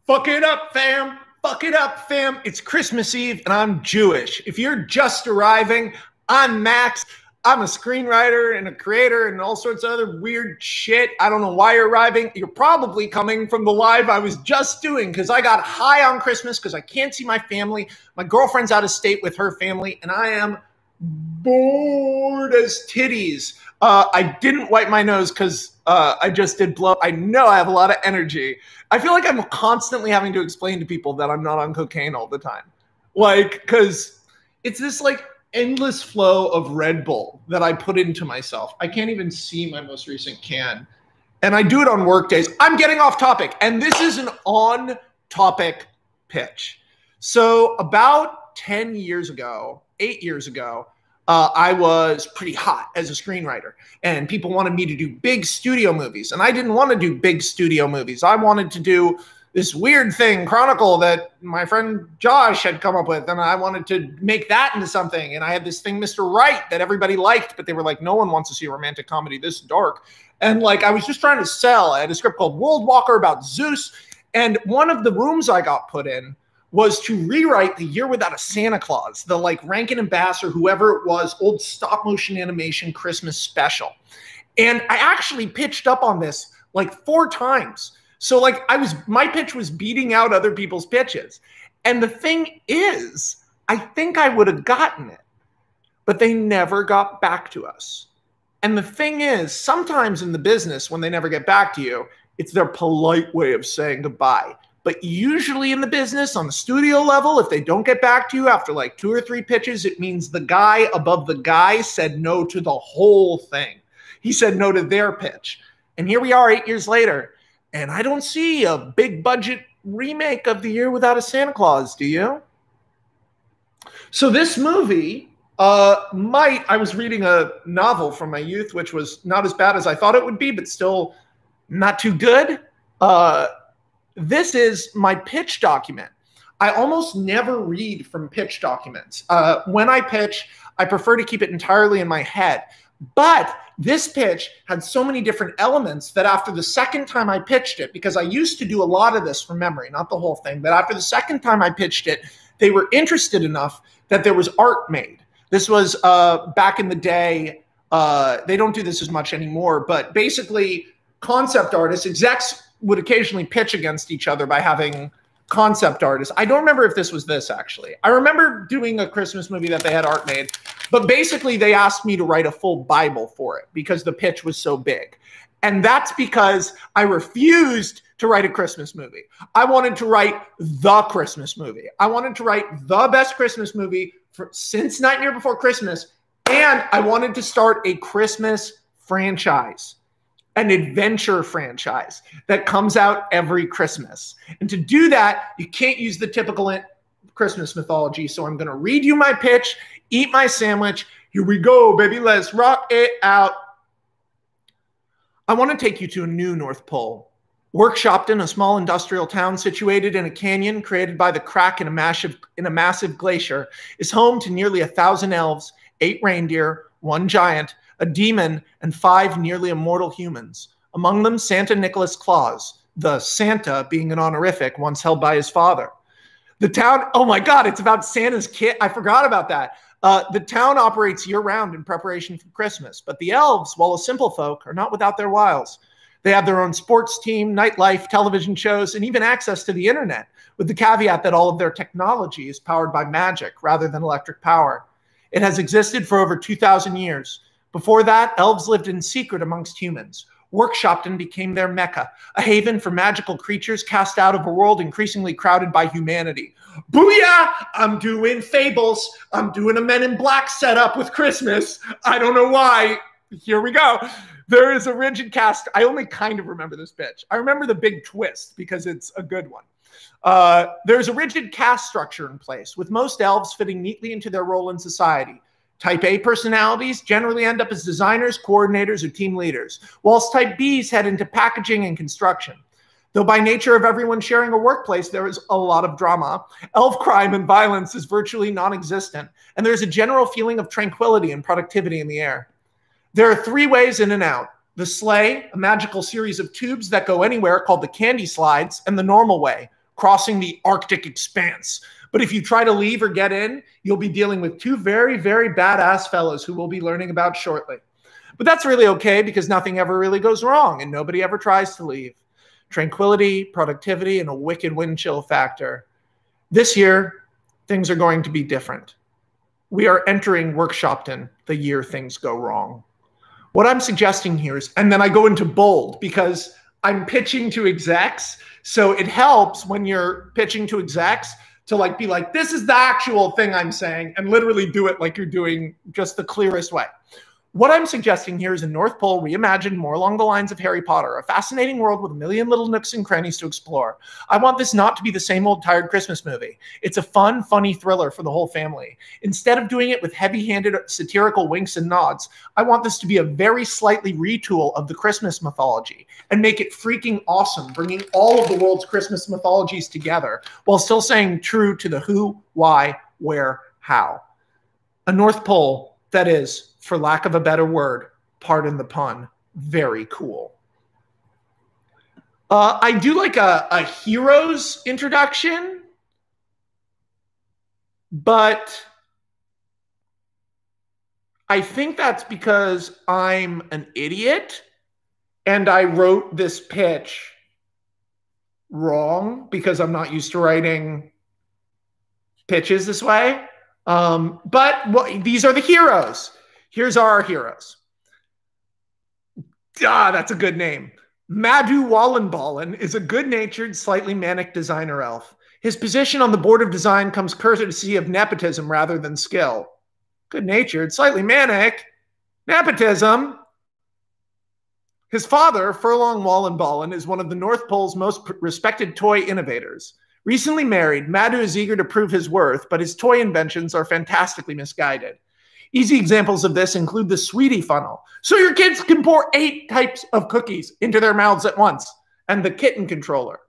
Fuck it up, fam. Fuck it up, fam. It's Christmas Eve and I'm Jewish. If you're just arriving, I'm Max. I'm a screenwriter and a creator and all sorts of other weird shit. I don't know why you're arriving. You're probably coming from the live I was just doing because I got high on Christmas because I can't see my family. My girlfriend's out of state with her family and I am bored as titties. I didn't wipe my nose because I just did blow. I know I have a lot of energy. I feel like I'm constantly having to explain to people that I'm not on cocaine all the time. Like, because it's this like endless flow of Red Bull that I put into myself. I can't even see my most recent can. And I do it on work days. I'm getting off topic. And this is an on-topic pitch. So about 10 years ago, 8 years ago, I was pretty hot as a screenwriter. And people wanted me to do big studio movies. And I didn't want to do big studio movies. I wanted to do this weird thing, Chronicle, that my friend Josh had come up with. And I wanted to make that into something. And I had this thing, Mr. Right, that everybody liked. But they were like, no one wants to see a romantic comedy this dark. And like, I was just trying to sell. I had a script called World Walker about Zeus. And one of the rooms I got put in was to rewrite The Year Without a Santa Claus, the like Rankin and Bass or whoever it was, old stop motion animation Christmas special. And I actually pitched up on this like 4 times. So like my pitch was beating out other people's pitches. And the thing is, I think I would have gotten it, but they never got back to us. And the thing is, sometimes in the business, when they never get back to you, it's their polite way of saying goodbye. But usually in the business, on the studio level, if they don't get back to you after like 2 or 3 pitches, it means the guy above the guy said no to the whole thing. He said no to their pitch. And here we are 8 years later, and I don't see a big budget remake of The Year Without a Santa Claus, do you? So this movie I was reading a novel from my youth, which was not as bad as I thought it would be, but still not too good. This is my pitch document. I almost never read from pitch documents. When I pitch, I prefer to keep it entirely in my head. But this pitch had so many different elements that after the second time I pitched it, because I used to do a lot of this from memory, not the whole thing, but after the second time I pitched it, they were interested enough that there was art made. This was back in the day. They don't do this as much anymore, but basically concept artists, execs would occasionally pitch against each other by having concept artists. I don't remember if this was this, actually. I remember doing a Christmas movie that they had art made, but basically they asked me to write a full Bible for it because the pitch was so big. And that's because I refused to write a Christmas movie. I wanted to write the Christmas movie. I wanted to write the best Christmas movie since Nightmare Before Christmas, and I wanted to start a Christmas franchise. An adventure franchise that comes out every Christmas. And to do that, you can't use the typical Christmas mythology. So I'm going to read you my pitch, eat my sandwich. Here we go, baby. Let's rock it out. I want to take you to a new North Pole. Workshopped, a small industrial town situated in a canyon created by the crack in a massive glacier, is home to nearly 1,000 elves, 8 reindeer, 1 giant, a demon, and 5 nearly immortal humans. Among them, Santa Nicholas Claus, the Santa being an honorific once held by his father. The town, oh my God, it's about Santa's kid. I forgot about that. The town operates year-round in preparation for Christmas, but the elves, while a simple folk, are not without their wiles. They have their own sports team, nightlife, television shows, and even access to the internet, with the caveat that all of their technology is powered by magic rather than electric power. It has existed for over 2,000 years. Before that, elves lived in secret amongst humans. Workshopped became their mecca, a haven for magical creatures cast out of a world increasingly crowded by humanity. Booyah! I'm doing fables. I'm doing a Men in Black setup with Christmas. I don't know why. Here we go. There is a rigid cast. I only kind of remember this pitch. I remember the big twist because it's a good one. There's a rigid caste structure in place, with most elves fitting neatly into their role in society. Type A personalities generally end up as designers, coordinators, or team leaders, whilst Type Bs head into packaging and construction. Though by nature of everyone sharing a workplace, there is a lot of drama. Elf crime and violence is virtually non-existent, and there's a general feeling of tranquility and productivity in the air. There are 3 ways in and out. The sleigh, a magical series of tubes that go anywhere called the candy slides, and the normal way, crossing the Arctic expanse. But if you try to leave or get in, you'll be dealing with two very, very badass fellows who we'll be learning about shortly. But that's really okay because nothing ever really goes wrong and nobody ever tries to leave. Tranquility, productivity, and a wicked wind chill factor. This year, things are going to be different. We are entering Workshopton the year things go wrong. What I'm suggesting here is, and then I go into bold because I'm pitching to execs. So it helps when you're pitching to execs to like be like, this is the actual thing I'm saying, and literally do it like you're doing just the clearest way. What I'm suggesting here is a North Pole reimagined more along the lines of Harry Potter, a fascinating world with a million little nooks and crannies to explore. I want this not to be the same old tired Christmas movie. It's a fun, funny thriller for the whole family. Instead of doing it with heavy-handed satirical winks and nods, I want this to be a very slightly retool of the Christmas mythology and make it freaking awesome, bringing all of the world's Christmas mythologies together while still staying true to the who, why, where, how. A North Pole that is, for lack of a better word, pardon the pun, very cool. I do like a hero's introduction, but I think that's because I'm an idiot and I wrote this pitch wrong because I'm not used to writing pitches this way. But these are the heroes. Here's our heroes. That's a good name. Madhu Wallenballen is a good-natured, slightly manic designer elf. His position on the board of design comes courtesy of nepotism rather than skill. Good-natured, slightly manic, nepotism. His father, Furlong Wallenballen, is one of the North Pole's most respected toy innovators. Recently married, Madhu is eager to prove his worth, but his toy inventions are fantastically misguided. Easy examples of this include the Sweetie funnel, so your kids can pour 8 types of cookies into their mouths at once, and the kitten controller.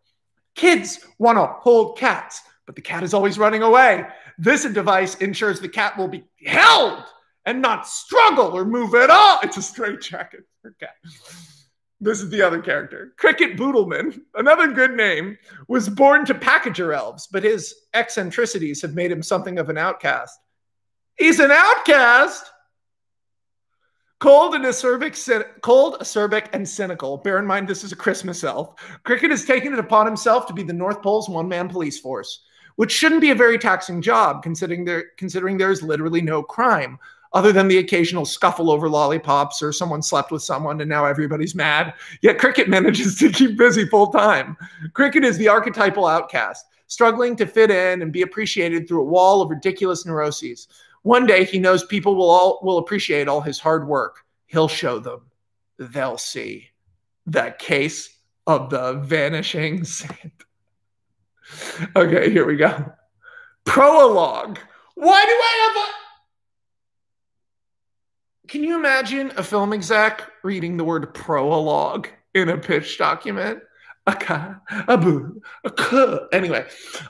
Kids want to hold cats, but the cat is always running away. This device ensures the cat will be held and not struggle or move at all. It's a straitjacket for cat. This is the other character. Cricket Boodleman, another good name, was born to packager elves, but his eccentricities have made him something of an outcast. He's an outcast! Cold, acerbic, and cynical. Bear in mind, this is a Christmas elf. Cricket has taken it upon himself to be the North Pole's one-man police force, which shouldn't be a very taxing job, considering there's literally no crime, other than the occasional scuffle over lollipops or someone slept with someone and now everybody's mad. Yet Cricket manages to keep busy full-time. Cricket is the archetypal outcast, struggling to fit in and be appreciated through a wall of ridiculous neuroses. One day he knows people will appreciate all his hard work. He'll show them. They'll see. The case of the vanishing Santa. Okay, here we go. Prologue. Why do I have a... Can you imagine a film exec reading the word prologue in a pitch document? Anyway,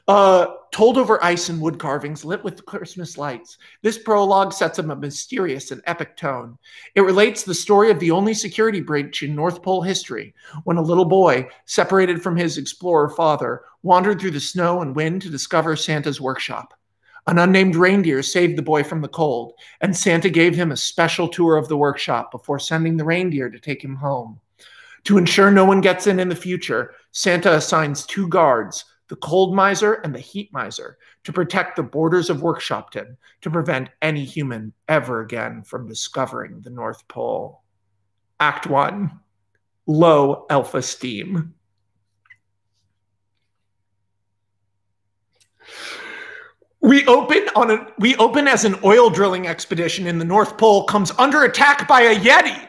told over ice and wood carvings lit with Christmas lights. This prologue sets up a mysterious and epic tone. It relates the story of the only security breach in North Pole history, when a little boy, separated from his explorer father, wandered through the snow and wind to discover Santa's workshop. An unnamed reindeer saved the boy from the cold, and Santa gave him a special tour of the workshop before sending the reindeer to take him home. To ensure no one gets in the future, Santa assigns 2 guards, the cold miser and the heat miser, to protect the borders of Workshopton to prevent any human ever again from discovering the North Pole. Act 1. Low elf esteem. We open as an oil drilling expedition in the North Pole comes under attack by a Yeti.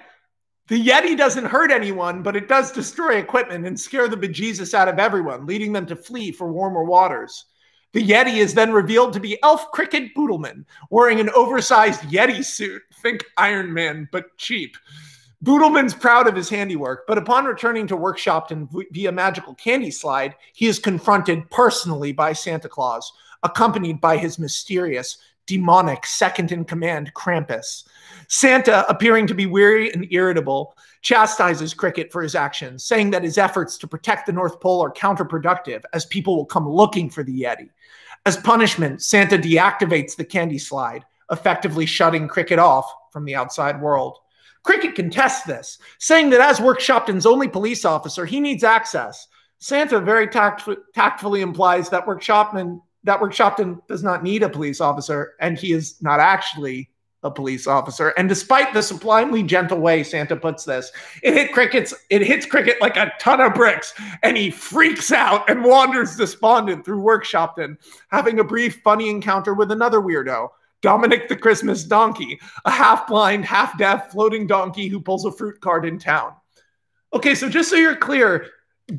The Yeti doesn't hurt anyone, but it does destroy equipment and scare the bejesus out of everyone, leading them to flee for warmer waters. The Yeti is then revealed to be Elf Cricket Boodleman, wearing an oversized Yeti suit. Think Iron Man, but cheap. Boodleman's proud of his handiwork, but upon returning to Workshopton via magical candy slide, he is confronted personally by Santa Claus, accompanied by his mysterious, demonic second in command, Krampus. Santa, appearing to be weary and irritable, chastises Cricket for his actions, saying that his efforts to protect the North Pole are counterproductive, as people will come looking for the Yeti. As punishment, Santa deactivates the candy slide, effectively shutting Cricket off from the outside world. Cricket contests this, saying that as Workshopton's only police officer, he needs access. Santa very tactfully implies that Workshopton does not need a police officer, and he is not actually a police officer. And despite the sublimely gentle way Santa puts this, it hits Cricket like a ton of bricks, and he freaks out and wanders despondent through Workshopton, having a brief, funny encounter with another weirdo, Dominic the Christmas Donkey, a half-blind, half-deaf floating donkey who pulls a fruit cart in town. Okay, so just so you're clear,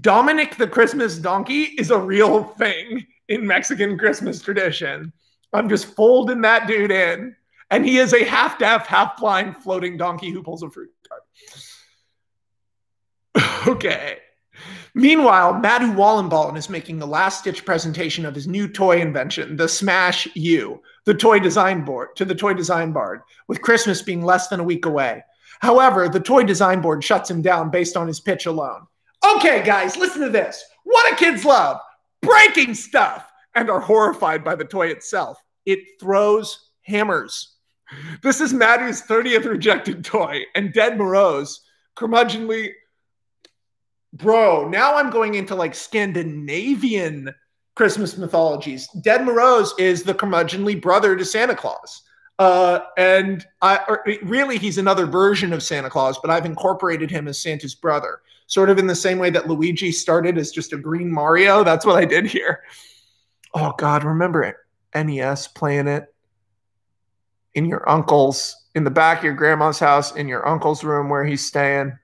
Dominic the Christmas Donkey is a real thing in Mexican Christmas tradition. I'm just folding that dude in. And he is a half-deaf, half-blind floating donkey who pulls a fruit cart. Okay. Meanwhile, Madhu Wallenballen is making the last-ditch presentation of his new toy invention, the Smash U, the toy design board, to the toy design board, with Christmas being less than a week away. However, the toy design board shuts him down based on his pitch alone. Okay, guys, listen to this. What do kids love? Breaking stuff, and are horrified by the toy itself. It throws hammers. This is Madhu's 30th rejected toy, and Dead Morose, curmudgeonly... Bro, now I'm going into like Scandinavian Christmas mythologies. Dead Morose is the curmudgeonly brother to Santa Claus. Really, he's another version of Santa Claus, but I've incorporated him as Santa's brother. Sort of in the same way that Luigi started as just a green Mario. That's what I did here. Oh, God, remember it. NES playing it in your uncle's, in the back of your grandma's house, in your uncle's room where he's staying.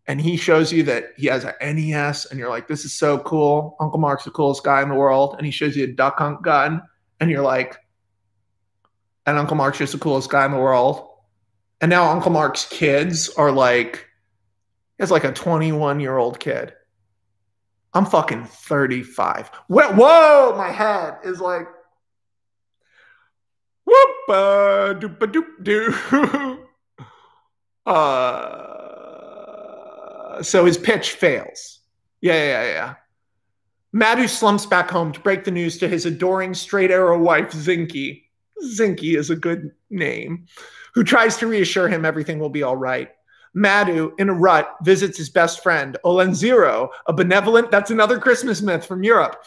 And he shows you that he has an NES, and you're like, this is so cool. Uncle Mark's the coolest guy in the world. And he shows you a duck hunt gun, and you're like, and Uncle Mark's just the coolest guy in the world. And now Uncle Mark's kids are like, he has like a 21-year-old kid. I'm fucking 35. Whoa, my head is like, whoop-a-doop-a-doop-doo. So his pitch fails. Yeah. Madhu slumps back home to break the news to his adoring straight arrow wife, Zinky. Zinky is a good name. Who tries to reassure him everything will be all right. Madhu, in a rut, visits his best friend, Olenziro, a benevolent, that's another Christmas myth from Europe,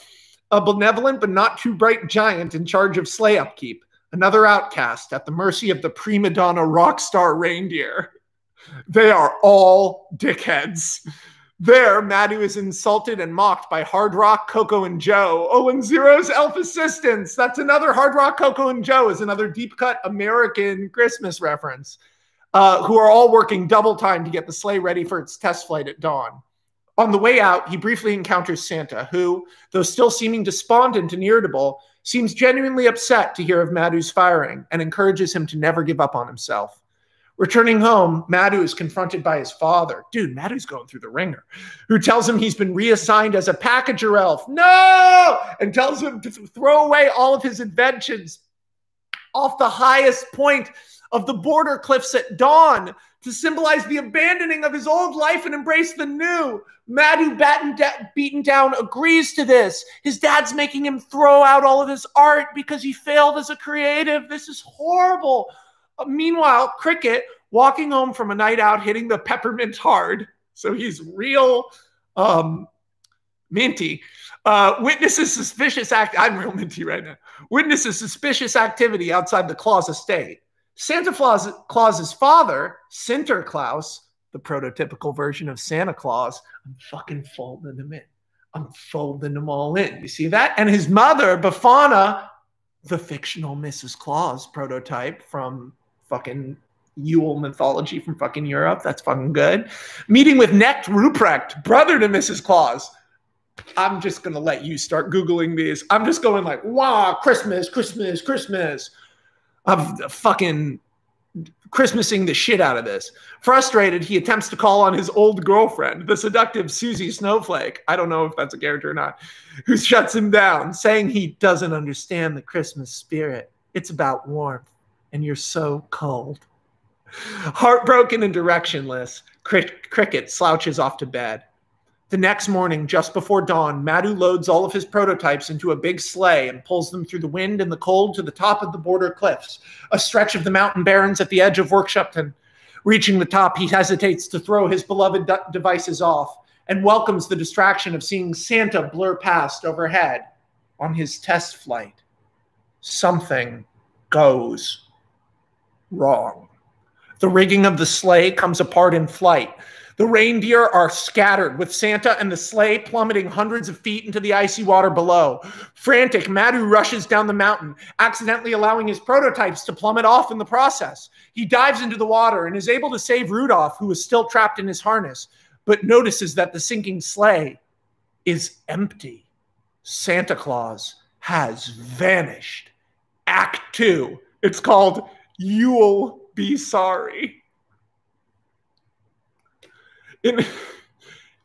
a benevolent but not too bright giant in charge of sleigh upkeep, another outcast at the mercy of the prima donna rock star reindeer. They are all dickheads. There, Madhu is insulted and mocked by Hard Rock, Coco, and Joe. Olenziro's elf assistants. That's another Hard Rock, Coco, and Joe is another deep-cut American Christmas reference, who are all working double time to get the sleigh ready for its test flight at dawn. On the way out, he briefly encounters Santa, who, though still seeming despondent and irritable, seems genuinely upset to hear of Madhu's firing and encourages him to never give up on himself. Returning home, Madhu is confronted by his father. Dude, Madhu's going through the ringer. Who tells him he's been reassigned as a packager elf. No! And tells him to throw away all of his inventions off the highest point of the border cliffs at dawn to symbolize the abandoning of his old life and embrace the new. Madhu, beaten down, agrees to this. His dad's making him throw out all of his art because he failed as a creative. This is horrible. Meanwhile, Cricket, walking home from a night out, hitting the peppermint hard, so he's real minty, witnesses suspicious I'm real minty right now. Witnesses suspicious activity outside the Claus estate. Santa Claus's father, Sinterklaas, the prototypical version of Santa Claus, I'm fucking folding them in. I'm folding them all in. You see that? And his mother, Befana, the fictional Mrs. Claus prototype from fucking Yule mythology from fucking Europe. That's fucking good. Meeting with Knecht Ruprecht, brother to Mrs. Claus. I'm just going to let you start Googling these. I'm just going like, wow, Christmas, Christmas, Christmas. I'm fucking Christmasing the shit out of this. Frustrated, he attempts to call on his old girlfriend, the seductive Susie Snowflake. I don't know if that's a character or not, who shuts him down, saying he doesn't understand the Christmas spirit. It's about warmth, and you're so cold. Heartbroken and directionless, Cricket slouches off to bed. The next morning, just before dawn, Madhu loads all of his prototypes into a big sleigh and pulls them through the wind and the cold to the top of the border cliffs, a stretch of the mountain barrens at the edge of Workshopton. Reaching the top, he hesitates to throw his beloved devices off and welcomes the distraction of seeing Santa blur past overhead on his test flight. Something goes wrong. The rigging of the sleigh comes apart in flight. The reindeer are scattered, with Santa and the sleigh plummeting hundreds of feet into the icy water below. Frantic, Madhu rushes down the mountain, accidentally allowing his prototypes to plummet off in the process. He dives into the water and is able to save Rudolph, who is still trapped in his harness, but notices that the sinking sleigh is empty. Santa Claus has vanished. Act 2. It's called You'll Be Sorry. In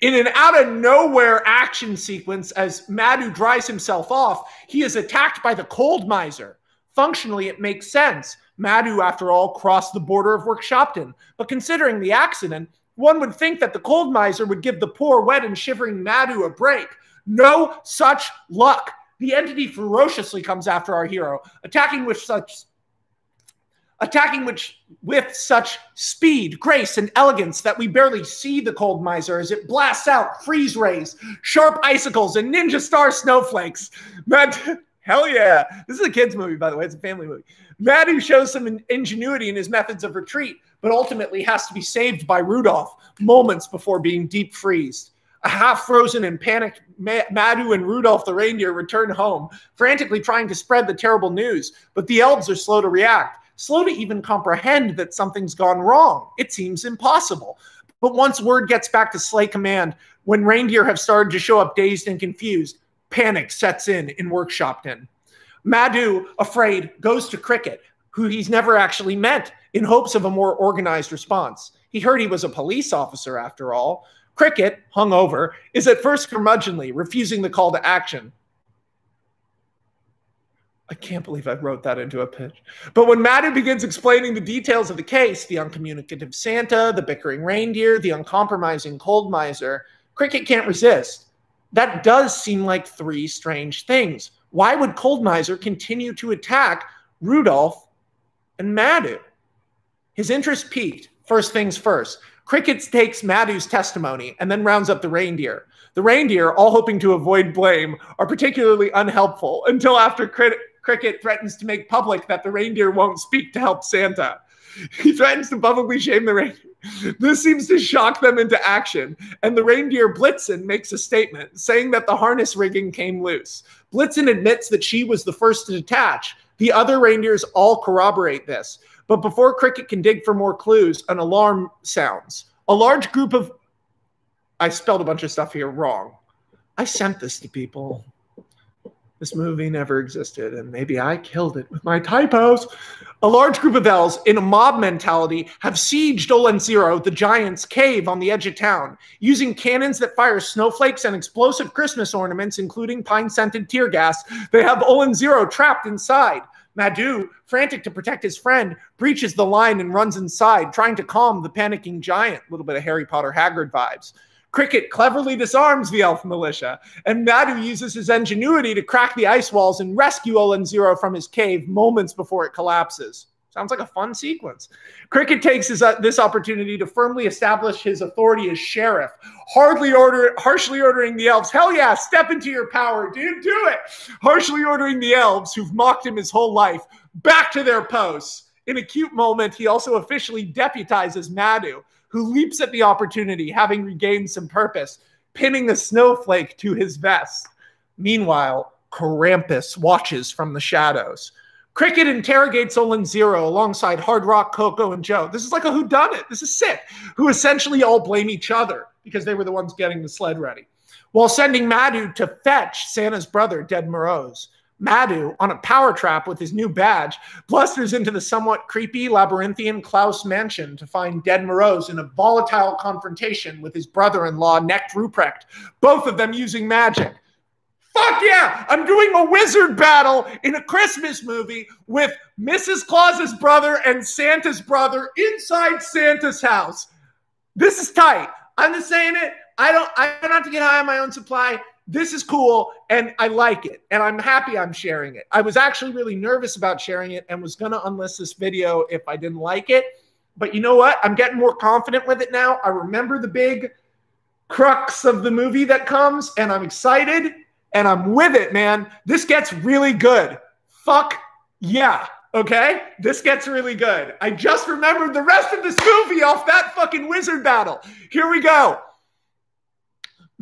an out-of-nowhere action sequence, as Madhu dries himself off, he is attacked by the cold miser. Functionally, it makes sense. Madhu, after all, crossed the border of Workshopton. But considering the accident, one would think that the cold miser would give the poor, wet, and shivering Madhu a break. No such luck. The entity ferociously comes after our hero, attacking with such speed, grace, and elegance that we barely see the cold miser as it blasts out freeze rays, sharp icicles, and ninja star snowflakes. Hell yeah. This is a kid's movie, by the way. It's a family movie. Madhu shows some ingenuity in his methods of retreat, but ultimately has to be saved by Rudolph moments before being deep freezed. A half-frozen and panicked Madhu and Rudolph the reindeer return home, frantically trying to spread the terrible news, but the elves are slow to react, slow to even comprehend that something's gone wrong. It seems impossible. But once word gets back to Sleigh Command, when reindeer have started to show up dazed and confused, panic sets in Workshopton. Madhu, afraid, goes to Cricket, who he's never actually met, in hopes of a more organized response. He heard he was a police officer, after all. Cricket, hungover, is at first curmudgeonly, refusing the call to action. I can't believe I wrote that into a pitch. But when Madhu begins explaining the details of the case, the uncommunicative Santa, the bickering reindeer, the uncompromising cold miser, Cricket can't resist. That does seem like three strange things. Why would cold miser continue to attack Rudolph and Madhu? His interest peaked. First things first. Cricket takes Madhu's testimony and then rounds up the reindeer. The reindeer, all hoping to avoid blame, are particularly unhelpful until after Cricket threatens to make public that the reindeer won't speak to help Santa. He threatens to publicly shame the reindeer. This seems to shock them into action, and the reindeer Blitzen makes a statement saying that the harness rigging came loose. Blitzen admits that she was the first to detach. The other reindeers all corroborate this. But before Cricket can dig for more clues, an alarm sounds. A large group of... I spelled a bunch of stuff here wrong. I sent this to people. This movie never existed, and maybe I killed it with my typos. A large group of elves in a mob mentality have sieged Olde Zero, the giant's cave on the edge of town, using cannons that fire snowflakes and explosive Christmas ornaments, including pine-scented tear gas. They have Olde Zero trapped inside. Madhu, frantic to protect his friend, breaches the line and runs inside, trying to calm the panicking giant. A little bit of Harry Potter Hagrid vibes. Cricket cleverly disarms the elf militia, and Madhu uses his ingenuity to crack the ice walls and rescue Olde Zero from his cave moments before it collapses. Sounds like a fun sequence. Cricket takes this opportunity to firmly establish his authority as sheriff, harshly ordering the elves, hell yeah, step into your power, dude, do it! Harshly ordering the elves, who've mocked him his whole life, back to their posts. In a cute moment, he also officially deputizes Madhu, who leaps at the opportunity, having regained some purpose, pinning the snowflake to his vest. Meanwhile, Krampus watches from the shadows. Cricket interrogates Olde Zero alongside Hard Rock, Coco, and Joe. This is like a whodunit. This is sick. Who essentially all blame each other because they were the ones getting the sled ready. While sending Madhu to fetch Santa's brother, Dead Moroz. Madhu, on a power trap with his new badge, blusters into the somewhat creepy labyrinthian Klaus mansion to find Dead Moroz in a volatile confrontation with his brother-in-law, Necht Ruprecht, both of them using magic. Fuck yeah! Yeah, I'm doing a wizard battle in a Christmas movie with Mrs. Claus's brother and Santa's brother inside Santa's house. This is tight. I'm just saying it. I don't have to get high on my own supply. This is cool, and I like it, and I'm happy I'm sharing it. I was actually really nervous about sharing it and was going to unlist this video if I didn't like it. But you know what? I'm getting more confident with it now. I remember the big crux of the movie that comes, and I'm excited, and I'm with it, man. This gets really good. Fuck yeah. Okay? This gets really good. I just remembered the rest of this movie off that fucking wizard battle. Here we go.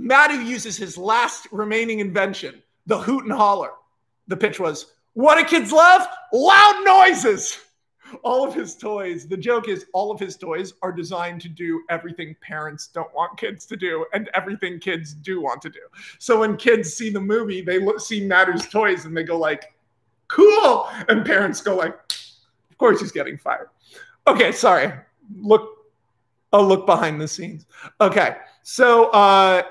Madhu uses his last remaining invention, the hoot and holler. The pitch was, what do kids love? Loud noises. All of his toys, the joke is all of his toys are designed to do everything parents don't want kids to do and everything kids do want to do. So when kids see the movie, they see Madhu's toys and they go like, cool. And parents go like, of course he's getting fired. Okay, sorry. A look behind the scenes. Okay, so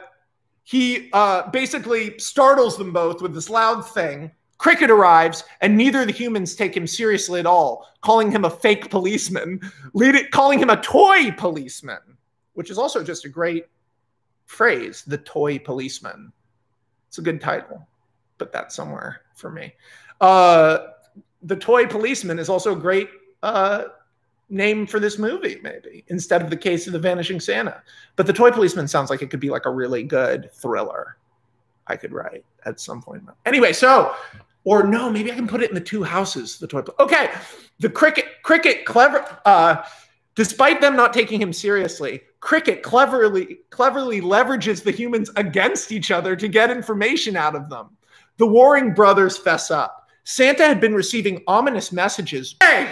he basically startles them both with this loud thing. Cricket arrives, and neither of the humans take him seriously at all, calling him a fake policeman, calling him a toy policeman, which is also just a great phrase, the toy policeman. It's a good title. Put that somewhere for me. The toy policeman is also a great name for this movie, maybe, instead of The Case of the Vanishing Santa. But the toy policeman sounds like it could be like a really good thriller I could write at some point. Anyway, so, or no, maybe I can put it in The Two Houses, the toy. Okay, the Cricket clever, despite them not taking him seriously, Cricket cleverly leverages the humans against each other to get information out of them. The warring brothers fess up. Santa had been receiving ominous messages. Hey,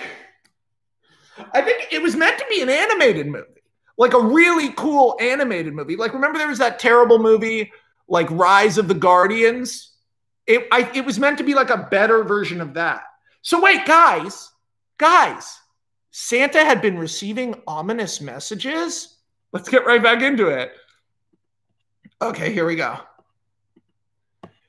I think it was meant to be an animated movie, like a really cool animated movie. Like, remember there was that terrible movie, like Rise of the Guardians? It was meant to be like a better version of that. So wait, guys, Santa had been receiving ominous messages? Let's get right back into it. Okay, here we go.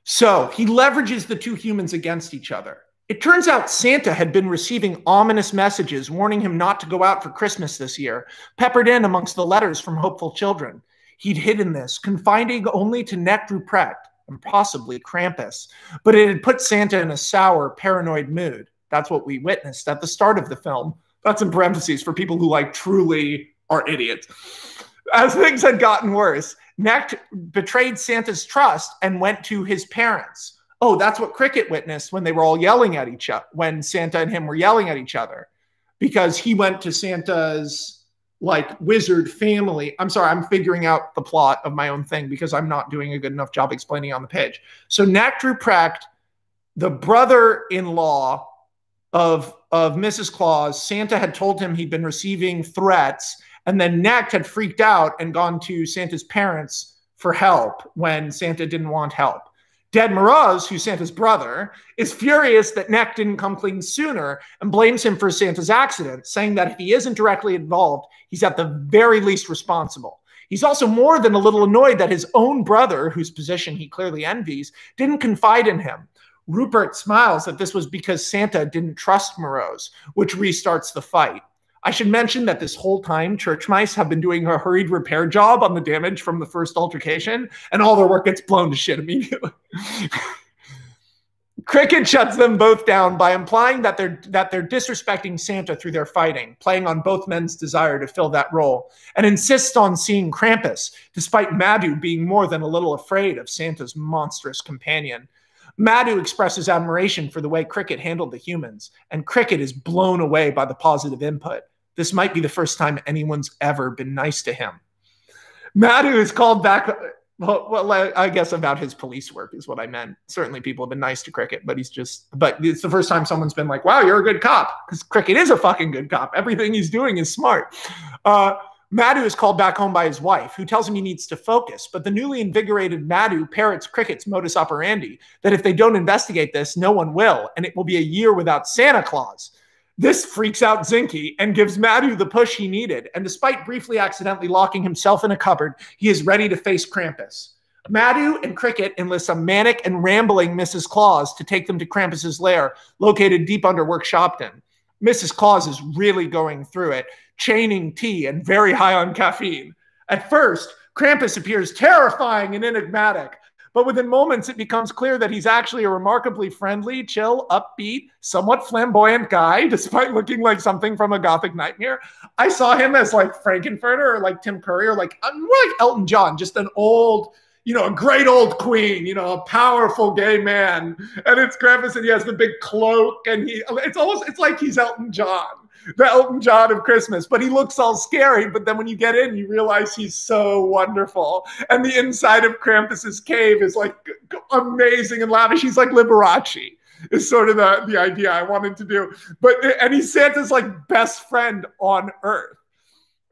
So he leverages the two humans against each other. It turns out Santa had been receiving ominous messages warning him not to go out for Christmas this year, peppered in amongst the letters from hopeful children. He'd hidden this, confiding only to Neck Ruprecht and possibly Krampus, but it had put Santa in a sour, paranoid mood. That's what we witnessed at the start of the film. That's in parentheses for people who like truly are idiots. As things had gotten worse, Neck betrayed Santa's trust and went to his parents. Oh, that's what Cricket witnessed when they were all yelling at each other, when Santa and him were yelling at each other, because he went to Santa's like wizard family. I'm sorry, I'm figuring out the plot of my own thing because I'm not doing a good enough job explaining on the page. So Neck Ruprecht, the brother-in-law of Mrs. Claus, Santa had told him he'd been receiving threats, and then Neck had freaked out and gone to Santa's parents for help when Santa didn't want help. Dead Moroz, who's Santa's brother, is furious that Neck didn't come clean sooner and blames him for Santa's accident, saying that if he isn't directly involved, he's at the very least responsible. He's also more than a little annoyed that his own brother, whose position he clearly envies, didn't confide in him. Rupert smiles that this was because Santa didn't trust Moroz, which restarts the fight. I should mention that this whole time, church mice have been doing a hurried repair job on the damage from the first altercation, and all their work gets blown to shit immediately. Cricket shuts them both down by implying that they're disrespecting Santa through their fighting, playing on both men's desire to fill that role, and insists on seeing Krampus, despite Madhu being more than a little afraid of Santa's monstrous companion. Madhu expresses admiration for the way Cricket handled the humans, and Cricket is blown away by the positive input. This might be the first time anyone's ever been nice to him. Madhu is called back. Well, I guess about his police work is what I meant. Certainly people have been nice to Cricket, but it's the first time someone's been like, wow, you're a good cop. Because Cricket is a fucking good cop. Everything he's doing is smart. Madhu is called back home by his wife, who tells him he needs to focus. But the newly invigorated Madhu parrots Cricket's modus operandi, that if they don't investigate this, no one will, and it will be a year without Santa Claus. This freaks out Zinke and gives Madhu the push he needed. And despite briefly accidentally locking himself in a cupboard, he is ready to face Krampus. Madhu and Cricket enlist a manic and rambling Mrs. Claus to take them to Krampus's lair, located deep under Work Shopton. Mrs. Claus is really going through it, chaining tea and very high on caffeine. At first, Krampus appears terrifying and enigmatic, but within moments it becomes clear that he's actually a remarkably friendly, chill, upbeat, somewhat flamboyant guy, despite looking like something from a Gothic nightmare. I saw him as like Frankenfurter or like Tim Curry or like more like Elton John, just an old, a great old queen, a powerful gay man. And it's Krampus and he has the big cloak and it's like he's Elton John. The Elton John of Christmas, but he looks all scary. But then when you get in, you realize he's so wonderful. And the inside of Krampus's cave is like amazing and lavish. He's like Liberace is sort of the idea I wanted to do. And he's Santa's like best friend on Earth.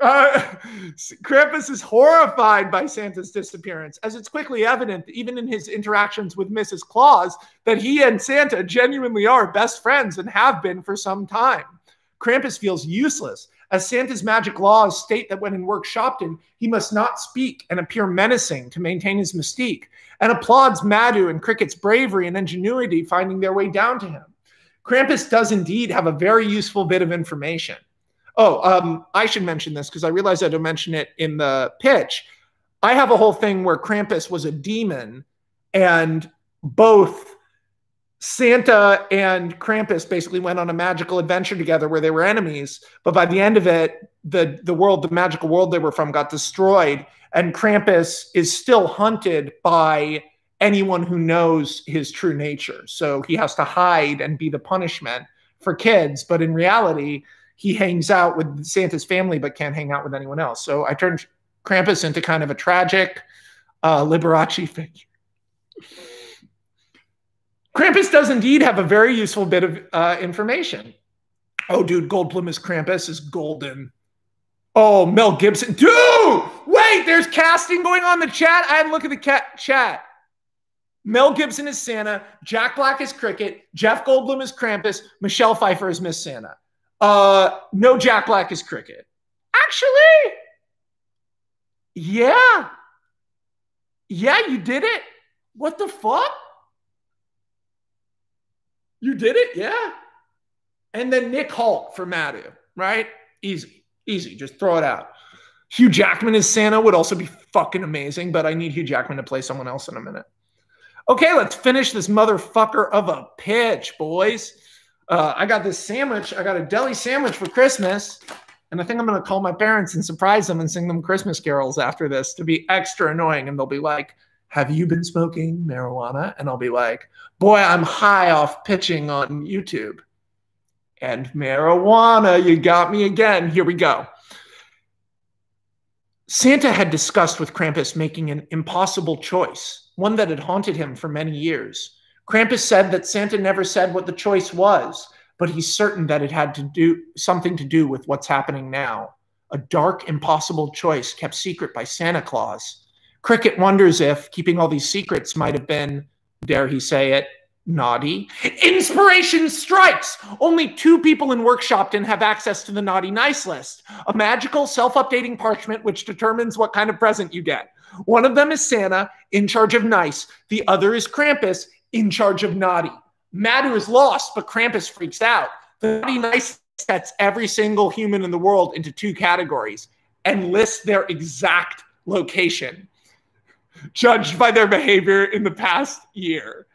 Krampus is horrified by Santa's disappearance, as it's quickly evident, even in his interactions with Mrs. Claus, that he and Santa genuinely are best friends and have been for some time. Krampus feels useless, as Santa's magic laws state that when in Work Shopton, he must not speak and appear menacing to maintain his mystique, and applauds Madhu and Cricket's bravery and ingenuity finding their way down to him. Krampus does indeed have a very useful bit of information. I should mention this because I realized I don't mention it in the pitch. I have a whole thing where Krampus was a demon, and both Santa and Krampus basically went on a magical adventure together where they were enemies. But by the end of it, the magical world they were from got destroyed. And Krampus is still hunted by anyone who knows his true nature. So he has to hide and be the punishment for kids. But in reality, he hangs out with Santa's family, but can't hang out with anyone else. So I turned Krampus into kind of a tragic Liberace figure. Krampus does indeed have a very useful bit of information. Oh, dude, Goldblum as Krampus is golden. Oh, Mel Gibson. Dude, wait, there's casting going on in the chat. I had to look at the chat. Mel Gibson is Santa. Jack Black is Cricket. Jeff Goldblum is Krampus. Michelle Pfeiffer is Miss Santa. No, Jack Black is Cricket. Actually, yeah. Yeah, you did it. What the fuck? You did it, yeah. And then Nick Hoult for Madhu, right? Easy, just throw it out. Hugh Jackman as Santa would also be fucking amazing, but I need Hugh Jackman to play someone else in a minute. Okay, let's finish this motherfucker of a pitch, boys. I got this sandwich. I got a deli sandwich for Christmas, and I think I'm going to call my parents and surprise them and sing them Christmas carols after this to be extra annoying, and they'll be like, have you been smoking marijuana? And I'll be like, boy, I'm high off pitching on YouTube. And marijuana, you got me again. Here we go. Santa had discussed with Krampus making an impossible choice, one that had haunted him for many years. Krampus said that Santa never said what the choice was, but he's certain that it had to do something to do with what's happening now. A dark, impossible choice kept secret by Santa Claus. Cricket wonders if keeping all these secrets might have been, dare he say it, naughty. Inspiration strikes! Only 2 people in Work Shopton have access to the naughty nice list, a magical self-updating parchment which determines what kind of present you get. One of them is Santa, in charge of nice. The other is Krampus, in charge of naughty. Madhu is lost, but Krampus freaks out. The naughty nice sets every single human in the world into 2 categories and lists their exact location, judged by their behavior in the past year.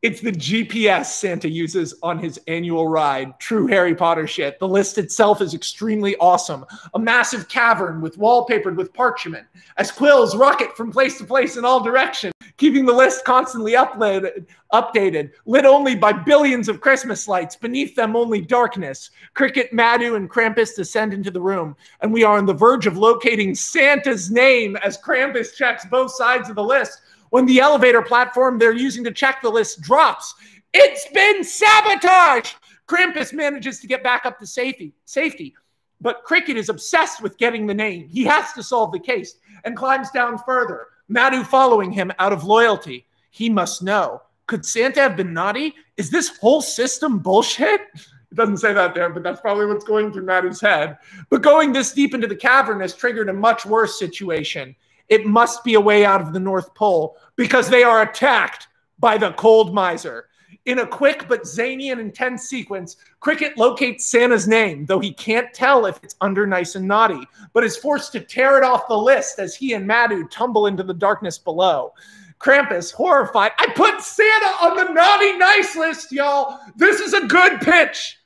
It's the GPS Santa uses on his annual ride. True Harry Potter shit. The list itself is extremely awesome. A massive cavern wallpapered with parchment, as quills rocket from place to place in all directions, keeping the list constantly updated, lit only by billions of Christmas lights, beneath them only darkness. Cricket, Madhu, and Krampus descend into the room, and we are on the verge of locating Santa's name as Krampus checks both sides of the list. When the elevator platform they're using to check the list drops, it's been sabotaged! Krampus manages to get back up to safety, but Cricket is obsessed with getting the name. He has to solve the case and climbs down further, Madhu following him out of loyalty. He must know. Could Santa have been naughty? Is this whole system bullshit? It doesn't say that there, but that's probably what's going through Madhu's head. But going this deep into the cavern has triggered a much worse situation. It must be a way out of the North Pole because they are attacked by the Cold Miser. In a quick but zany and intense sequence, Cricket locates Santa's name, though he can't tell if it's under Nice and Naughty, but is forced to tear it off the list as he and Madhu tumble into the darkness below. Krampus, horrified, I put Santa on the naughty nice list, y'all. This is a good pitch.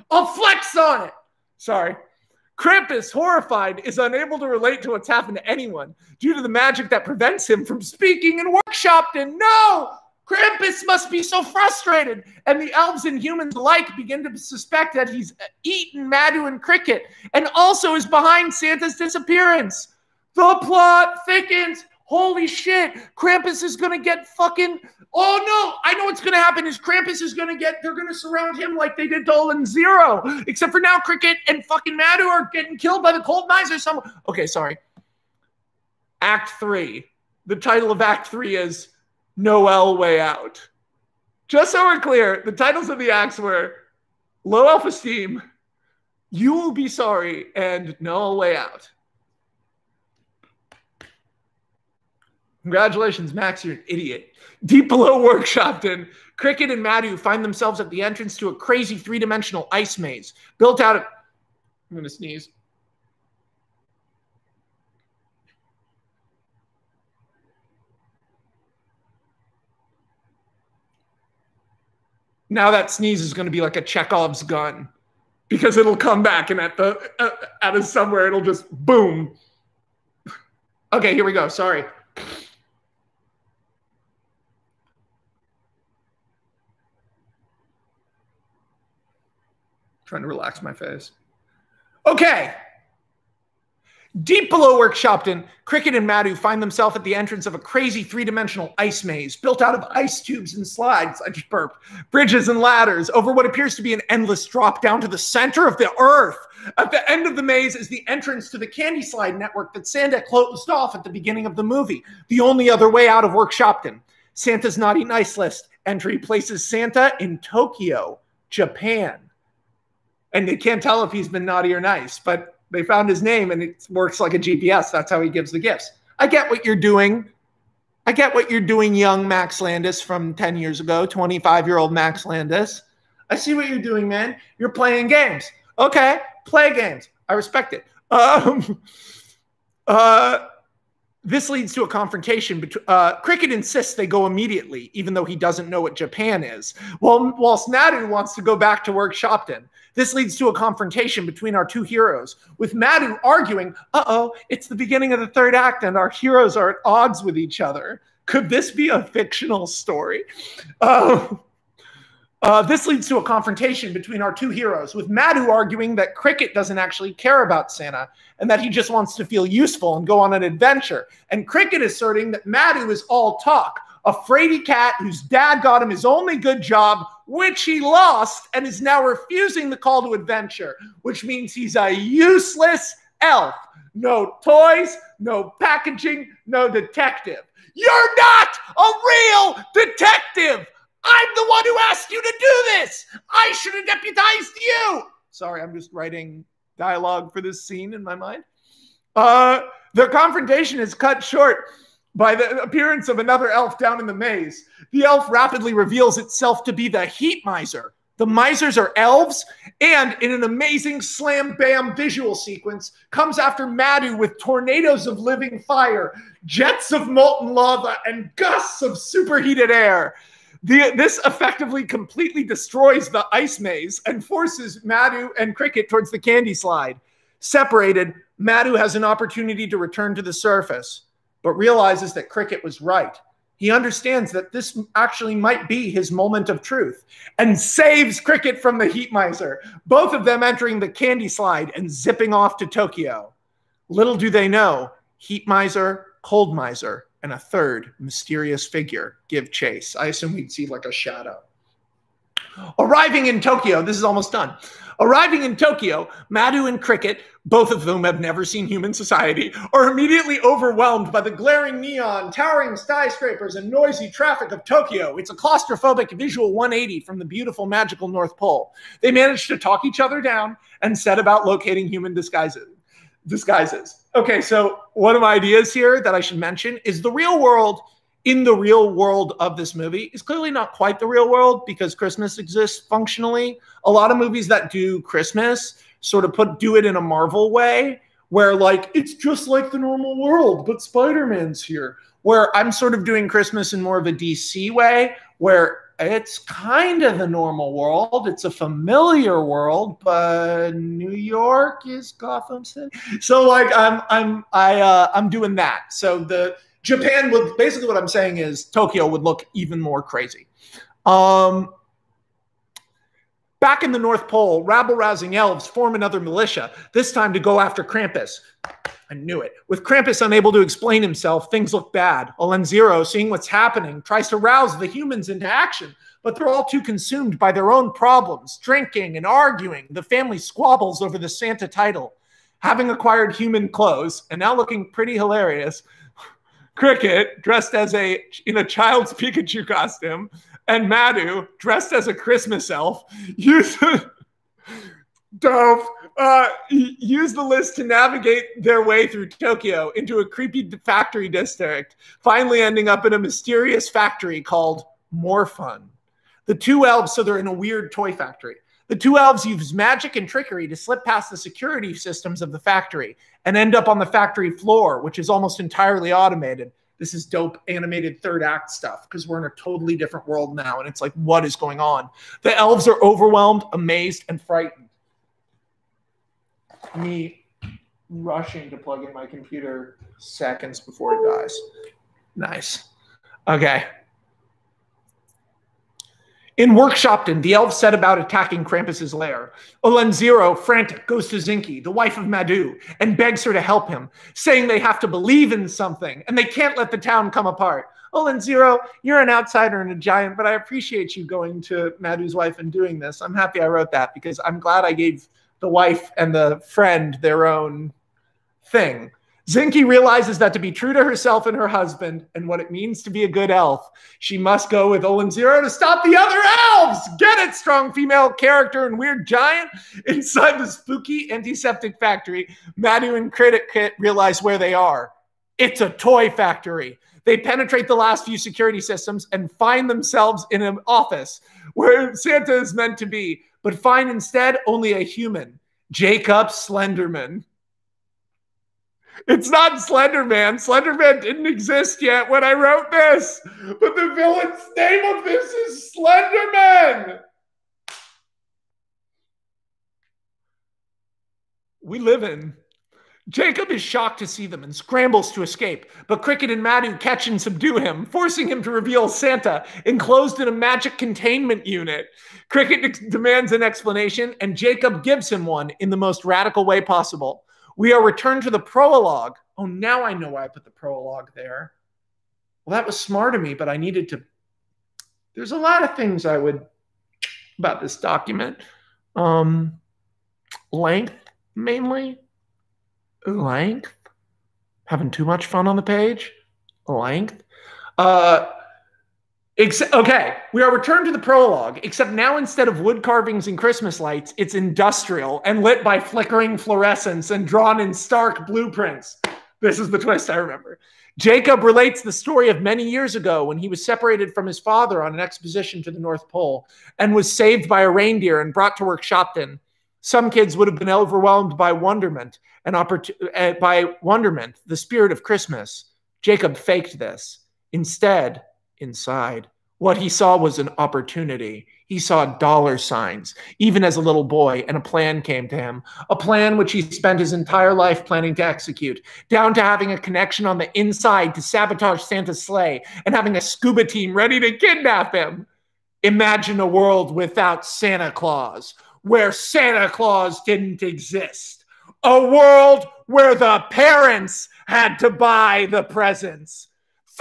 I'll flex on it. Sorry. Krampus, horrified, is unable to relate to what's happened to anyone due to the magic that prevents him from speaking and workshopped. And no! Krampus must be so frustrated, and the elves and humans alike begin to suspect that he's eaten Madhu and Cricket, and also is behind Santa's disappearance. The plot thickens. Holy shit, Krampus is gonna get fucking... Oh no, I know what's gonna happen is Krampus is gonna get... They're gonna surround him like they did Dolan Zero, except for now Cricket and fucking Madhu are getting killed by the Cold Miser somewhere. Okay, sorry. Act 3. The title of Act 3 is Noel Way Out. Just so we're clear, the titles of the acts were Low Self-Esteem, You Will Be Sorry, and Noel Way Out. Congratulations, Max, you're an idiot. Deep below Workshopton, Cricket and Madhu find themselves at the entrance to a crazy three-dimensional ice maze built out of... I'm going to sneeze. Now that sneeze is going to be like a Chekhov's gun because it'll come back and at us somewhere it'll just boom. Okay, here we go. Sorry. Trying to relax my face. Okay. Deep below Workshopton, Cricket and Madhu find themselves at the entrance of a crazy three-dimensional ice maze built out of ice tubes and slides, I just burped, bridges and ladders over what appears to be an endless drop down to the center of the earth. At the end of the maze is the entrance to the candy slide network that Santa closed off at the beginning of the movie, the only other way out of Workshopton. Santa's Naughty Nice List entry places Santa in Tokyo, Japan. And they can't tell if he's been naughty or nice, but they found his name and it works like a GPS. That's how he gives the gifts. I get what you're doing. I get what you're doing, young Max Landis from 10 years ago, 25-year-old Max Landis. I see what you're doing, man. You're playing games. Okay, play games. I respect it. This leads to a confrontation between Cricket insists they go immediately, even though he doesn't know what Japan is, whilst Madhu wants to go back to Workshopton. This leads to a confrontation between our two heroes, with Madhu arguing, uh-oh, it's the beginning of the third act and our heroes are at odds with each other. Could this be a fictional story? This leads to a confrontation between our two heroes, with Madhu arguing that Cricket doesn't actually care about Santa and that he just wants to feel useful and go on an adventure. And Cricket asserting that Madhu is all talk, a fraidy cat whose dad got him his only good job, which he lost, and is now refusing the call to adventure, which means he's a useless elf. No toys, no packaging, no detective. You're not a real detective! I'm the one who asked you to do this! I should have deputized you! Sorry, I'm just writing dialogue for this scene in my mind. The confrontation is cut short by the appearance of another elf down in the maze. The elf rapidly reveals itself to be the Heat Miser. The Misers are elves, and in an amazing slam-bam visual sequence, comes after Madhu with tornadoes of living fire, jets of molten lava, and gusts of superheated air. This effectively completely destroys the ice maze and forces Madhu and Cricket towards the candy slide. Separated, Madhu has an opportunity to return to the surface, but realizes that Cricket was right. He understands that this actually might be his moment of truth and saves Cricket from the Heat Miser, both of them entering the candy slide and zipping off to Tokyo. Little do they know, Heat Miser, Cold Miser, and a third mysterious figure give chase. I assume we'd see like a shadow. Arriving in Tokyo, this is almost done. Arriving in Tokyo, Madhu and Cricket, both of whom have never seen human society, are immediately overwhelmed by the glaring neon, towering skyscrapers, and noisy traffic of Tokyo. It's a claustrophobic visual 180 from the beautiful, magical North Pole. They manage to talk each other down and set about locating human disguises. Okay, so one of my ideas here that I should mention is the real world. In the real world of this movie is clearly not quite the real world because Christmas exists functionally. A lot of movies that do Christmas sort of do it in a Marvel way where like it's just like the normal world, but Spider-Man's here. Where I'm sort of doing Christmas in more of a DC way where it's kind of the normal world. It's a familiar world, but New York is Gotham City. So like I'm doing that. So the Japan would basically what I'm saying is Tokyo would look even more crazy. Back in the North Pole, rabble-rousing elves form another militia, this time to go after Krampus. I knew it. With Krampus unable to explain himself, things look bad. Olenziro, seeing what's happening, tries to rouse the humans into action, but they're all too consumed by their own problems, drinking and arguing. The family squabbles over the Santa title. Having acquired human clothes, and now looking pretty hilarious, Cricket, dressed in a child's Pikachu costume, and Madhu, dressed as a Christmas elf, use the list to navigate their way through Tokyo into a creepy factory district, finally ending up in a mysterious factory called More Fun. The two elves, so they're in a weird toy factory. The two elves use magic and trickery to slip past the security systems of the factory and end up on the factory floor, which is almost entirely automated. This is dope animated third act stuff because we're in a totally different world now. And it's like, what is going on? The elves are overwhelmed, amazed, and frightened. Me rushing to plug in my computer seconds before it dies. Nice. Okay. In Workshopton, the elves set about attacking Krampus's lair. Olenziro, frantic, goes to Zinky, the wife of Madhu, and begs her to help him, saying they have to believe in something, and they can't let the town come apart. Olenziro, you're an outsider and a giant, but I appreciate you going to Madhu's wife and doing this. I'm happy I wrote that, because I'm glad I gave the wife and the friend their own thing. Zinky realizes that to be true to herself and her husband and what it means to be a good elf, she must go with Olenziro to stop the other elves. Get it, strong female character and weird giant? Inside the spooky antiseptic factory, Madhu and Critic Kit realize where they are. It's a toy factory. They penetrate the last few security systems and find themselves in an office where Santa is meant to be, but find instead only a human, Jacob Slenderman. It's not Slenderman. Slenderman didn't exist yet when I wrote this. But the villain's name of this is Slenderman. We live in. Jacob is shocked to see them and scrambles to escape, but Cricket and Madhu catch and subdue him, forcing him to reveal Santa enclosed in a magic containment unit. Cricket demands an explanation, and Jacob gives him one in the most radical way possible. We are returned to the prologue. Oh, now I know why I put the prologue there. Well, that was smart of me, but I needed to. There's a lot of things I would about this document. Length, mainly. Length. Having too much fun on the page. Length. Okay, we are returned to the prologue, except now instead of wood carvings and Christmas lights, it's industrial and lit by flickering fluorescence and drawn in stark blueprints. This is the twist I remember. Jacob relates the story of many years ago when he was separated from his father on an expedition to the North Pole and was saved by a reindeer and brought to work Shopton. Some kids would have been overwhelmed by wonderment, the spirit of Christmas. Jacob faked this. Instead, inside, what he saw was an opportunity. He saw dollar signs, even as a little boy, and a plan came to him, a plan which he spent his entire life planning to execute, down to having a connection on the inside to sabotage Santa's sleigh and having a scuba team ready to kidnap him. Imagine a world without Santa Claus, where Santa Claus didn't exist. A world where the parents had to buy the presents.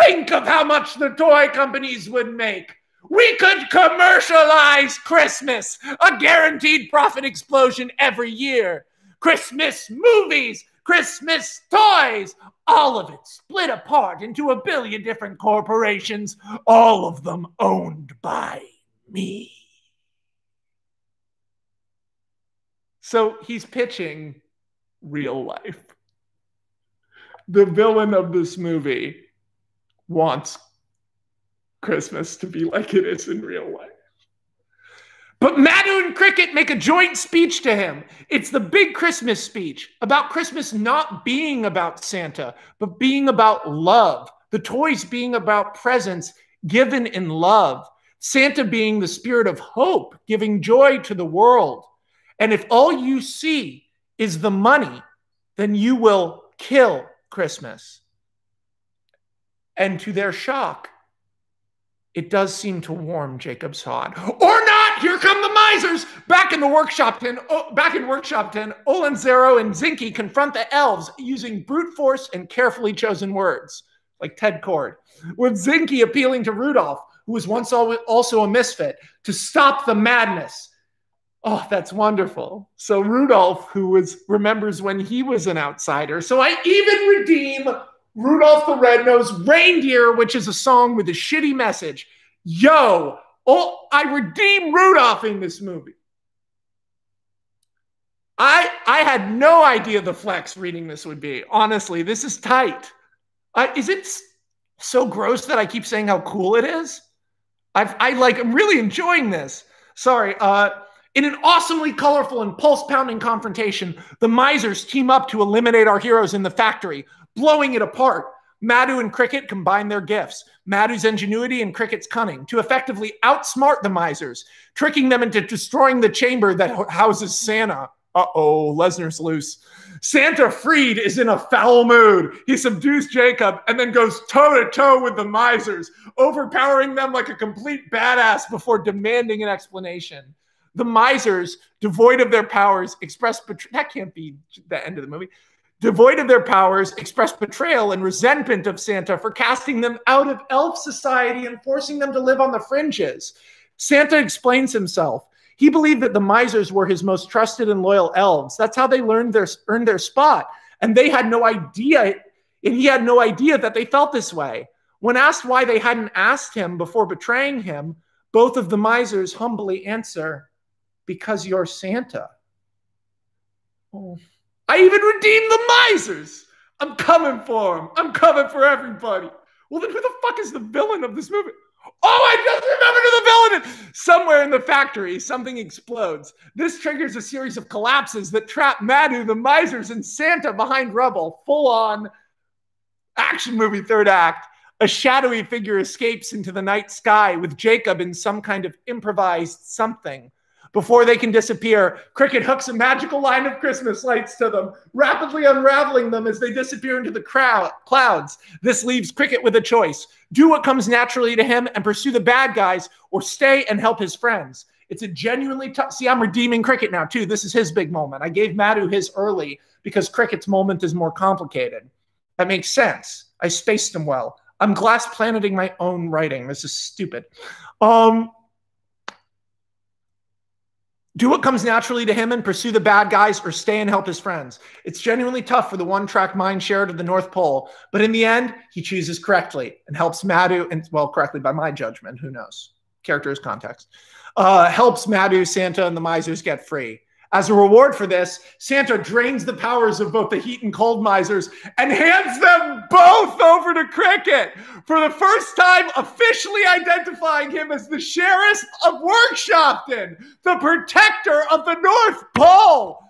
Think of how much the toy companies would make. We could commercialize Christmas, a guaranteed profit explosion every year. Christmas movies, Christmas toys, all of it split apart into a billion different corporations, all of them owned by me. So he's pitching real life. the villain of this movie wants Christmas to be like it is in real life. But Madhu and Cricket make a joint speech to him. It's the big Christmas speech about Christmas not being about Santa, but being about love. The toys being about presents given in love. Santa being the spirit of hope, giving joy to the world. And if all you see is the money, then you will kill Christmas. And to their shock, it does seem to warm Jacob's heart. Or not! Here come the misers! Back in Workshop 10, Olin, Zero, and Zinky confront the elves using brute force and carefully chosen words, like Ted Cord, with Zinky appealing to Rudolph, who was once also a misfit, to stop the madness. Oh, that's wonderful. So Rudolph, who remembers when he was an outsider. So I even redeem Rudolph the Red-Nosed Reindeer, which is a song with a shitty message. Yo, I redeem Rudolph in this movie. I had no idea the flex reading this would be. Honestly, this is tight. Is it so gross that I keep saying how cool it is? I'm really enjoying this. Sorry. In an awesomely colorful and pulse-pounding confrontation, the misers team up to eliminate our heroes in the factory, blowing it apart. Madhu and Cricket combine their gifts, Madhu's ingenuity and Cricket's cunning, to effectively outsmart the misers, tricking them into destroying the chamber that houses Santa. Uh-oh, Lesnar's loose. Santa Freed is in a foul mood. He subdues Jacob and then goes toe-to-toe with the misers, overpowering them like a complete badass before demanding an explanation. The misers, devoid of their powers, express betrayal. That can't be the end of the movie. Devoid of their powers, express betrayal and resentment of Santa for casting them out of elf society and forcing them to live on the fringes. Santa explains himself. He believed that the misers were his most trusted and loyal elves. That's how they earned their spot. And they had no idea, and he had no idea that they felt this way. When asked why they hadn't asked him before betraying him, both of the misers humbly answer, because you're Santa. Oh. I even redeemed the misers. I'm coming for them. I'm coming for everybody. Well, then who the fuck is the villain of this movie? Oh, I just remembered the villain. Somewhere in the factory, something explodes. This triggers a series of collapses that trap Madhu, the misers, and Santa behind rubble. Full-on action movie third act. A shadowy figure escapes into the night sky with Jacob in some kind of improvised something. Before they can disappear, Cricket hooks a magical line of Christmas lights to them, rapidly unraveling them as they disappear into the clouds. This leaves Cricket with a choice. Do what comes naturally to him and pursue the bad guys, or stay and help his friends. It's a genuinely tough... See, I'm redeeming Cricket now, too. This is his big moment. I gave Madhu his early because Cricket's moment is more complicated. That makes sense. I spaced him well. I'm glass planeting my own writing. This is stupid. Do what comes naturally to him and pursue the bad guys, or stay and help his friends. It's genuinely tough for the one-track mind share to the North Pole, but in the end, he chooses correctly and helps Madhu, and well, correctly by my judgment, who knows? Character's context. Helps Madhu, Santa, and the misers get free. As a reward for this, Santa drains the powers of both the heat and cold misers and hands them both over to Cricket, for the first time officially identifying him as the sheriff of Workshopton, the protector of the North Pole.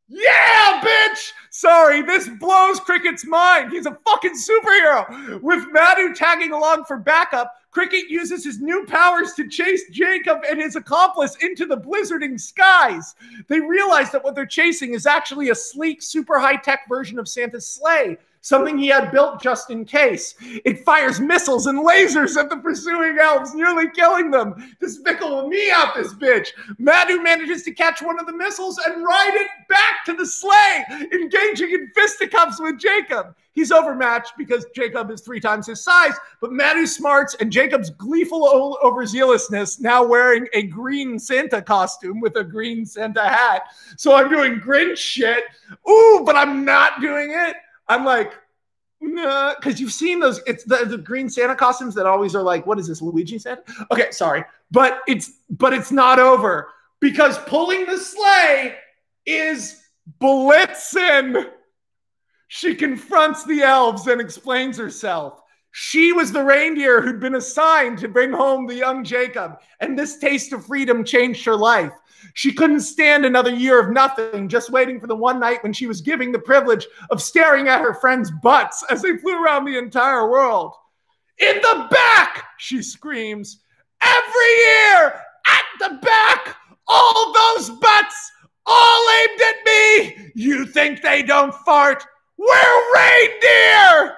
Yeah, bitch! Sorry, this blows Cricket's mind. He's a fucking superhero. With Madhu tagging along for backup, Cricket uses his new powers to chase Jacob and his accomplice into the blizzarding skies. They realize that what they're chasing is actually a sleek, super high-tech version of Santa's sleigh, something he had built just in case. It fires missiles and lasers at the pursuing elves, nearly killing them. Despicable me out this bitch. Madhu manages to catch one of the missiles and ride it back to the sleigh, engaging in fisticuffs with Jacob. He's overmatched because Jacob is 3 times his size, but Madhu's smarts and Jacob's gleeful overzealousness, now wearing a green Santa costume with a green Santa hat. So I'm doing Grinch shit. Ooh, but I'm not doing it. I'm like, nah, because you've seen those. It's the green Santa costumes that always are like, what is this, Luigi Santa? Okay, sorry, but it's not over, because pulling the sleigh is Blitzen. She confronts the elves and explains herself. She was the reindeer who'd been assigned to bring home the young Jacob, and this taste of freedom changed her life. She couldn't stand another year of nothing, just waiting for the one night when she was given the privilege of staring at her friends' butts as they flew around the entire world. In the back, she screams. Every year, at the back, all those butts, all aimed at me. You think they don't fart? We're reindeer!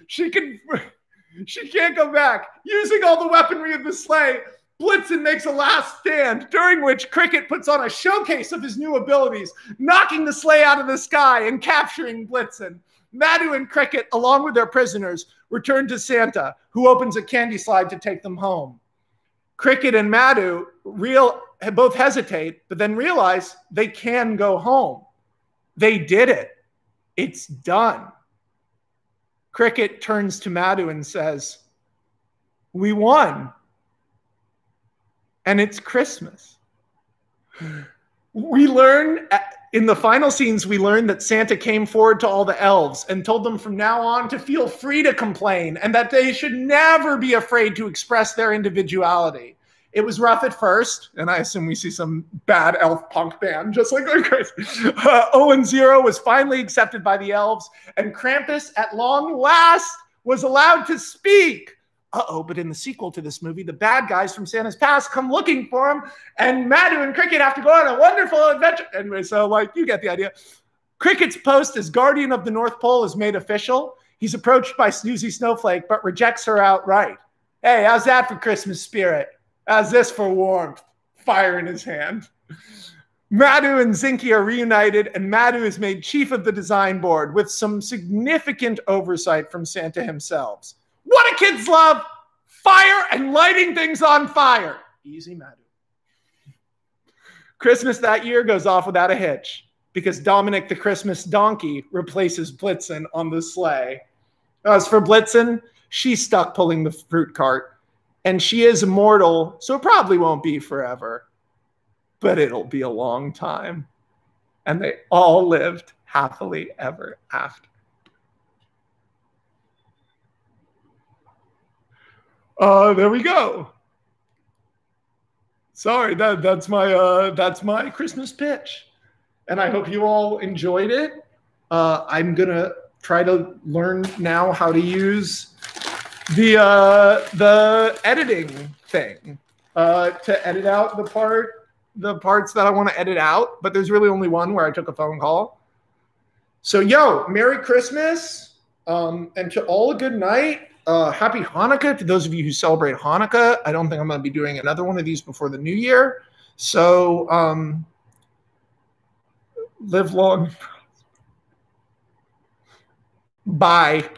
She can't go back. Using all the weaponry of the sleigh, Blitzen makes a last stand, during which Cricket puts on a showcase of his new abilities, knocking the sleigh out of the sky and capturing Blitzen. Madhu and Cricket, along with their prisoners, return to Santa, who opens a candy slide to take them home. Cricket and Madhu both hesitate, but then realize they can go home. They did it. It's done. Cricket turns to Madhu and says, "We won. And it's Christmas." We learn in the final scenes, we learn that Santa came forward to all the elves and told them from now on to feel free to complain and that they should never be afraid to express their individuality. It was rough at first, and I assume we see some bad elf punk band, just like Chris. Owen Zero was finally accepted by the elves, and Krampus, at long last, was allowed to speak. But in the sequel to this movie, the bad guys from Santa's past come looking for him, and Madhu and Cricket have to go on a wonderful adventure. Anyway, so, you get the idea. Cricket's post as Guardian of the North Pole is made official. He's approached by Snoozy Snowflake, but rejects her outright. Hey, how's that for Christmas spirit? How's this for warmth? Fire in his hand. Madhu and Zinky are reunited, and Madhu is made chief of the design board with some significant oversight from Santa himself. What do kids love? Fire and lighting things on fire. Easy, Madhu. Christmas that year goes off without a hitch because Dominic the Christmas donkey replaces Blitzen on the sleigh. As for Blitzen, she's stuck pulling the fruit cart. And she is immortal, so it probably won't be forever. But it'll be a long time. And they all lived happily ever after. There we go. Sorry, that's my Christmas pitch. And I hope you all enjoyed it. I'm going to try to learn now how to use the editing thing to edit out the parts that I want to edit out, but there's really only one where I took a phone call. So Merry Christmas, and to all a good night. Happy Hanukkah to those of you who celebrate Hanukkah. I don't think I'm going to be doing another one of these before the new year. So live long. Bye.